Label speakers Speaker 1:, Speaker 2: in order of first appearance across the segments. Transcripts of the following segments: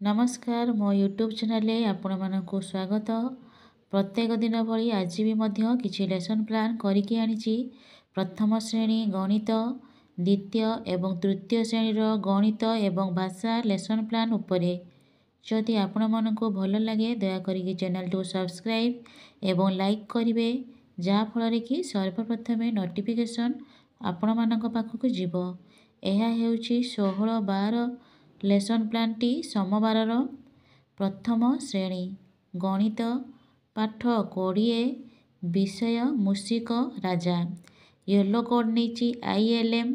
Speaker 1: नमस्कार मो YouTube channel आपण मानक स्वागत। प्रत्येक दिन भली आज भी मध्य किछि लेसन प्लान करिकी आनिछि। प्रथम श्रेणी गणित, द्वितीय एवं तृतीय श्रेणी गणित एवं भाषा लेसन प्लान उपरे। जदि आपण मानक भल लगे दया करिकी चैनल टू सब्सक्राइब एवं लाइक करिवे, जहा फल कि सर्वप्रथम नोटिफिकेशन आपण मानक पाखक जीवो। एहा हेउछि 16-12 लेसन प्लान टी सोमवार प्रथम श्रेणी गणित पाठ 20 विषय मूषिक राजा। येलो कोड नहीं ILM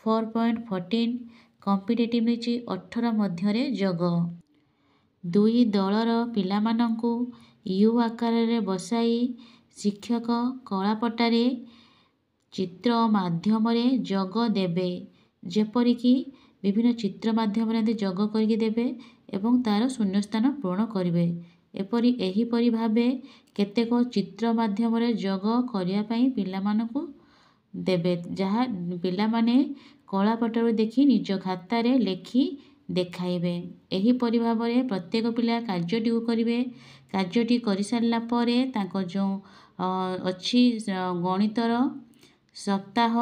Speaker 1: 4.14 कॉम्पिटिटिव नहीं 18 मध्य जोग। दुई दलर पिलामानंकु यू आकार बसाई शिक्षक कलापटारे चित्र माध्यम जोग देबे। जेपरिकी विभिन्न चित्र माध्यम जोग करके देबे एवं तार शून्यस्थान पूरण करेंगे। एहीपरि भावे केतेक चित्र माध्यम जोग करने पिलामानंकु देबे, जहाँ पिलामाने कलापटारू देखि निज खातार लेखि देखाइबे। एहीपरि भावे प्रत्येक पिला कार्यटी करेंगे। कार्यटी कर सारा पर जो अच्छी गणितर सप्ताह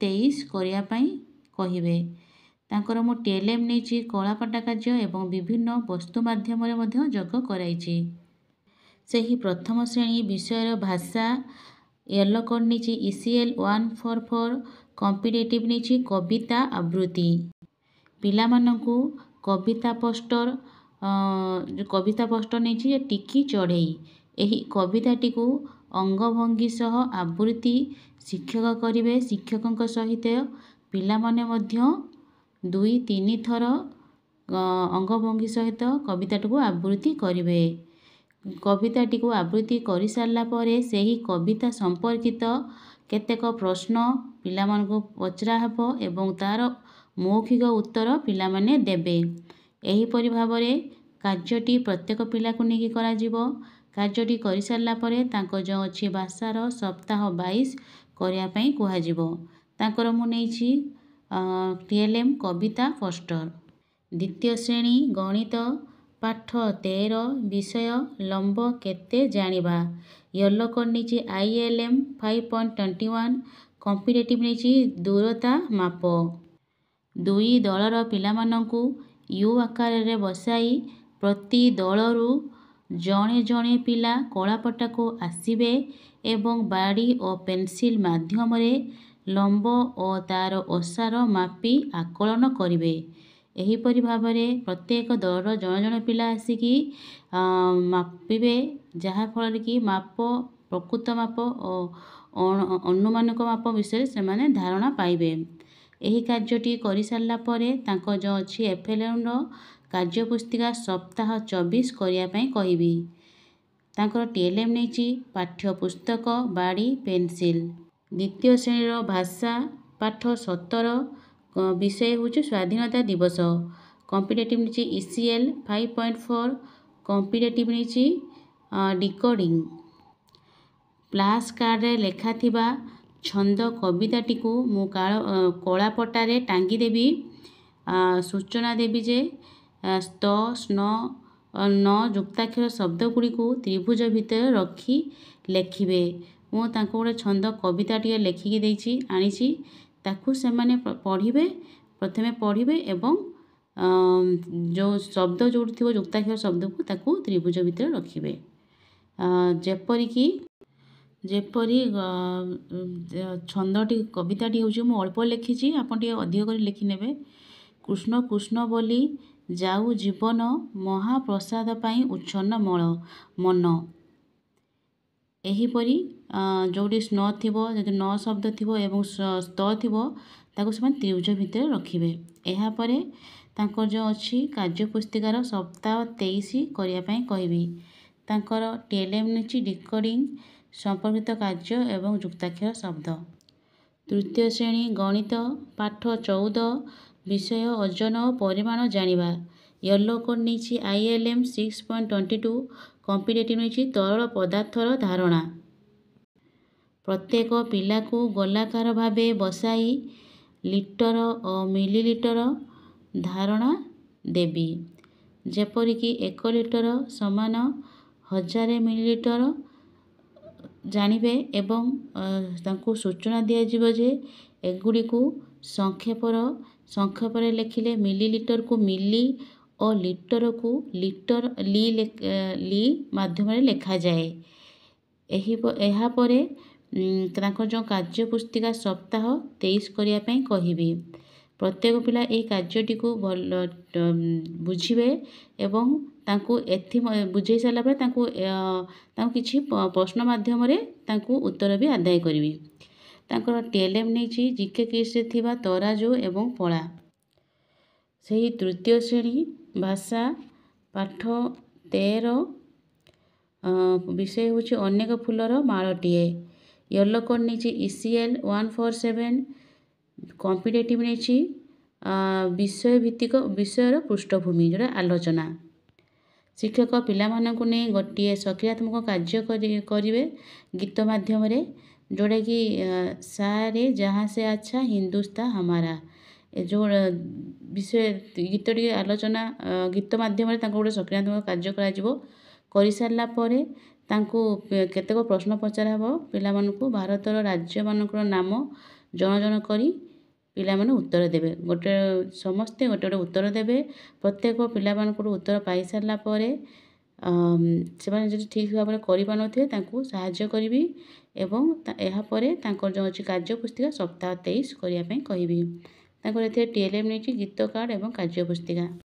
Speaker 1: 23 करने कहिबे। तांकर मु TLM नहीं कलापटा कार्य एवं विभिन्न वस्तु माध्यम जोग कराइछि। सेही प्रथम श्रेणी विषय भाषा येलो कोड नहीं ECL 144 कॉम्पिटिटिव नहीं कविता आवृत्ति। पिलामानंकु कविता पोस्टर नहीं टिकी चढ़ई। एही कविताटी को अंगभंगी सह आवृत्ति शिक्षक करिवे। शिक्षकों सहित पिलामाने मध्य 2-3 थर अंगभंगी सहित कविताटी को आवृत्ति करिवे। कविताटी को आवृत्ति कर सारा पर सेही कविता संपर्कित केतेक प्रश्न पिलामानंकु पचरा हेबो एवं तार मौखिक उत्तर पिलामाने देबे। एहीपरि भावरे कार्यटी प्रत्येक पिला को नेकी करा जिवो। कार्यटी कर सारा पर तांको जो अछि भाषार सप्ताह 22 करिया पई कुहा जिवो। तांकर मु नेछि TLM कविता पोस्टर। द्वितीय श्रेणी गणित पाठ 13 विषय लंब केते जानिबा। येलो कोड नहीं ILM 5.21 कॉम्पिटिटिव नहीं दूरता माप। दुई दलर पिलामानंकु यू आकार बसाई प्रति दलरू जणे जणे पिला कलापटा को आसीबे एवं बाड़ी और पेंसिल माध्यम लंब और तार ओसार मापी आकलन करिवे। एहीपरि भावरे प्रत्येक दलर जण जण पिला आसिकी मापिबे, जहा फल कि माप प्रकृत माप और अनुमानिक माप विषय से माने धारणा पाइबे। एही कार्यटी कर सारा पर तांको जो अछि FLN कार्यपुस्तिका सप्ताह 24 करिया पई कहिबी। तांकर TLM नहीं पाठ्य पुस्तक बाड़ी पेंसिल। द्वितीय श्रेणी भाषा पाठ 17 विषय हूँ स्वाधीनता दिवस। कॉम्पिटिटिव नहीं ECL 5.4 कॉम्पिटिटिव नहीं डिकोडिंग। फ्लैश कार्ड लेखा थिबा छंद कविताटी को मु कलापटारे टांगी देबी। सूचना देबी जे स्त स्न न युक्ताक्षर शब्द गुड़ी को त्रिभुज भितर रखी लेखिबे। मु तांको गोटे छंद कविताटी लेखिकी देछि आनिछि। ताकू से माने पढ़िबे, प्रथमे पढ़िबे एवं जो शब्द जोड़ थी युक्ताक्षर शब्द को ताकू त्रिभुज भितर रखिबे। जेपरी छंदटी कविताटी हूँ मु अल्प लिखी, आपन टे अधिक कर लिखि नेबे। कृष्ण कृष्ण बोली जाऊ जीवन महाप्रसाद पाई उच्छन्न मन। एहीपरि जोड़ी स्न थिबो, जदि न शब्द थिबो एवं स्त थिबो ताको से त्रिभुज भितर रखिबे। एहा परे तांकर जो अछि कार्यपुस्तिकार सप्ताह 23 करिया पई कहिबी। तांकर TLM निछि डिकोडिंग संपर्कित कार्य एवं युक्ताक्षर शब्द। तृतीय श्रेणी गणित पाठ 14 विषय ओजन और परिमाण जानिबा। येलो कोड नहीं ILM 6.22 कॉम्पिटिटिव नहीं तरल पदार्थर धारणा। प्रत्येक पिला को गोलाकार भावे बसाई लिटर और मिलीलिटर धारणा देबी। ଯେପରିକି 1 ଲିଟର ସମାନ 1000 ମିଲିଲିଟର ଜାଣିବେ ଏବଂ ତାଙ୍କୁ ସୂଚନା ଦିଆଯିବ ଯେ ଏଗୁଡ଼ିକୁ ସଂକ୍ଷେପରେ ଲେଖିଲେ ମିଲିଲିଟରକୁ ମିଲି ଓ ଲିଟରକୁ ଲିଟର ଲି ମାଧ୍ୟମରେ ଲେଖାଯାଏ। ଏହାପରେ ତାଙ୍କର ଯେଉଁ କାର୍ଯ୍ୟ ପୁସ୍ତିକା ସପ୍ତାହ 23 କରିବା ପାଇଁ କହିବି। ପ୍ରତ୍ୟେକ ପିଲା ଏହି କାର୍ଯ୍ୟଟିକୁ ଭଲ ବୁଝିବେ ଏବଂ ତାଙ୍କୁ ବୁଝେଇ ସାରିଲା ପରେ ତାଙ୍କୁ କିଛି ପ୍ରଶ୍ନ ମାଧ୍ୟମରେ ତାଙ୍କୁ ଉତ୍ତର ବି ଆଦାୟ କରିବି। ତାଙ୍କର TLM ନେଇଛି ଜିକେ କିସ୍ରେ ଥିବା ତରାଜୁ ଏବଂ ପଳା। ସେହି ତୃତୀୟ ଶ୍ରେଣୀ ଭାଷା ପାଠ 13 ବିଷୟ ହେଉଛି ଅନେକ ଫୁଲର ମାଳଟିଏ। ୟେଲୋ କୋଡ୍ ନେଇଛି ECL 147। କମ୍ପିଟେଟିଭ୍ ନେଇଛି ବିଷୟର ପୃଷ୍ଠଭୂମି ଯେଉଁଟା ଆଲୋଚନା। ଶିକ୍ଷକ ପିଲାମାନଙ୍କୁ ନେଇ ଗୋଟିଏ ସକ୍ରିୟାତ୍ମକ କାର୍ଯ୍ୟ କରିବେ ଗୀତ ମାଧ୍ୟମରେ, ଯେଉଁଟାକି ସାରେ ଜहाँ से अच्छा ହିନ୍ଦୁସ୍ତାନ ହମାରା। ଏ ଯେଉଁ ଗୀତଟି ଆଲୋଚନା ଗୀତ ମାଧ୍ୟମରେ ତାଙ୍କୁ ଗୋଟେ ସକ୍ରିୟାତ୍ମକ କାର୍ଯ୍ୟ କରାଯିବ। କରିସାରିଲା ପରେ ତାଙ୍କୁ କେତେକ ପ୍ରଶ୍ନ ପଚରା ହେବ ପିଲାମାନଙ୍କୁ। ଭାରତର ରାଜ୍ୟମାନଙ୍କର ନାମ ଜଣ ଜଣ କରି ପିଲାମାନେ ଉତ୍ତର ଦେବେ। ସମସ୍ତେ ଗୋଟେ ଉତ୍ତର ଦେବେ। ପ୍ରତ୍ୟେକ ପିଲାମାନଙ୍କର ଉତ୍ତର ପାଇସାରିଲା ପରେ ସେମାନେ ଯଦି ଠିକ୍ ଭାବରେ କରିପାରୁନଥିବେ ତାଙ୍କୁ ସାହାଯ୍ୟ କରିବି ଏବଂ ଏହାପରେ ତାଙ୍କର ଯେଉଁ ଅଛି କାର୍ଯ୍ୟ ପୁସ୍ତିକା ସପ୍ତାହ 23 କରିବା ପାଇଁ କହିବି। ତାଙ୍କର ଏଥିରେ TLM ନେଇଛି ଗୀତ କାର୍ଡ଼ ଏବଂ କାର୍ଯ୍ୟ ପୁସ୍ତିକା।